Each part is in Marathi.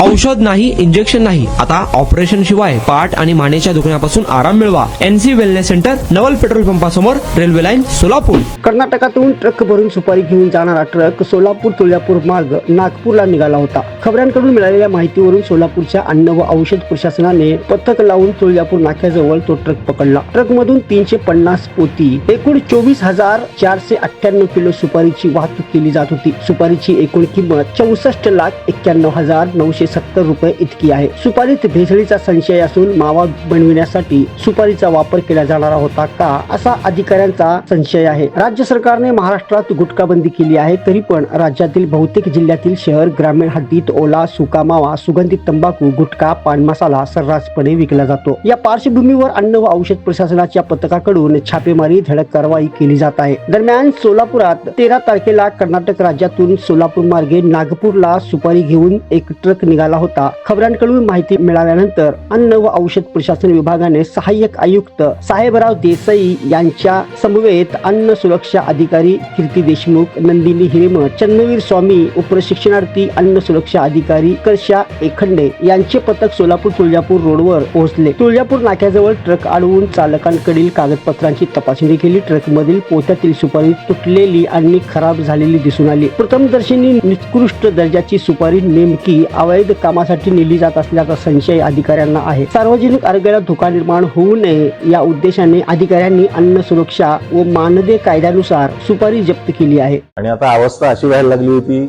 औषध नाही, इंजेक्शन नाही, आता ऑपरेशन शिवाय पाठ आणि मानेच्या दुखण्यापासून आराम मिळवा. NC वेलनेस सेंटर, नवल पेट्रोल पंपासमोर, रेल्वे लाईन, सोलापूर. कर्नाटकातून ट्रक भरून सुपारी घेऊन जाणारा ट्रक सोलापूर तुळजापूर मार्ग नागपूरला निघाला होता. खबरांकडून मिळालेल्या माहितीवरून सोलापूरच्या अन्न व औषध प्रशासनाने पथक लावून तुळजापूर नाक्याजवळ तो ट्रक पकडला. ट्रकमधून 350 पोती एकूण 24,498 किलो सुपारीची वाहतूक केली जात होती. सुपारीची एकूण किंमत 64,91,970 रुपये इतकी आहे. सुपारीत भेसळीचा संशय असून मावा बनविण्यासाठी सुपारीचा वापर केला जाणार होता का, असा अधिकाऱ्यांचा संशय आहे. राज्य सरकारने महाराष्ट्रात गुटखा बंदी केली आहे, तरी पण राज्यातील बहुतेक जिल्ह्यातील शहर ग्रामीण हद्दीत ओला, सुका मावा, सुगंधित तंबाखू, गुटखा, पान मसाला सर्रासपणे विकला जातो. या पार्श्वभूमीवर अन्न व औषध प्रशासनाच्या पथकाकडून छापेमारी, धडक कारवाई केली जात आहे. दरम्यान सोलापुरात 13 तारखेला कर्नाटक राज्यातून सोलापूर मार्गे नागपूरला सुपारी घेऊन एक ट्रक निघाला होता. खबरांकडून माहिती मिळाल्यानंतर अन्न व औषध प्रशासन विभागाने सहाय्यक आयुक्त साहेबराव देसाई यांच्या समवेत अन्न सुरक्षा अधिकारी कीर्ती देशमुख, नंदिनी हिरेमठ, चन्नवीर स्वामी, उपप्रशिक्षणार्थी अन्न सुरक्षा अधिकारी कर्षा एखंडे यांचे पथक सोलापूर तुळजापूर रोडवर पोहोचले. तुळजापूर नाक्याजवळ ट्रक अडवून चालकांकडील कागदपत्रांची तपासणी केली. ट्रकमधील पोत्यातील सुपारी तुटलेली आणि खराब झालेली दिसून आली. प्रथमदर्शनी निकृष्ट दर्जाची सुपारी नेमकी अवैध कामासाठी नेली जात असल्याचा संशय अधिकाऱ्यांना आहे. सार्वजनिक आरोग्याला धोका निर्माण होऊ नये या उद्देशाने अधिकाऱ्यांनी अन्न सुरक्षा व मानदे कायद्यानुसार सुपारी जप्त केली आहे. आणि आता अवस्था अशी व्हायला लागली होती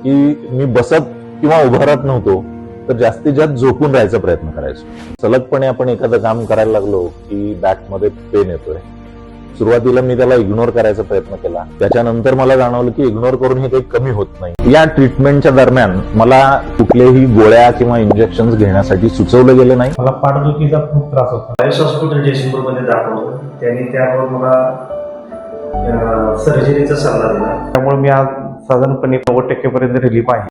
की मी बसत किंवा उभं राहत नव्हतो, तर जास्तीत जास्त झोपून राहायचा प्रयत्न करायचो. सलगपणे आपण एखादं काम करायला लागलो की बॅकमध्ये पेन येतोय. सुरुवातीला मी त्याला इग्नोर करायचा प्रयत्न केला. त्याच्यानंतर मला जाणवलं की इग्नोर करून हे काही कमी होत नाही. या ट्रीटमेंटच्या दरम्यान मला कुठल्याही गोळ्या किंवा इंजेक्शन घेण्यासाठी सुचवलं गेलं नाही. मला पाठदुखीचा खूप त्रास होता. आयुष हॉस्पिटल जयसिंगपूरमध्ये दाखवलं. त्यांनी त्यावर मला सर्जरीचा सल्ला दिला. त्यामुळे मी आज साधारणपणे 90% पर्यंत रिलीफ आहे.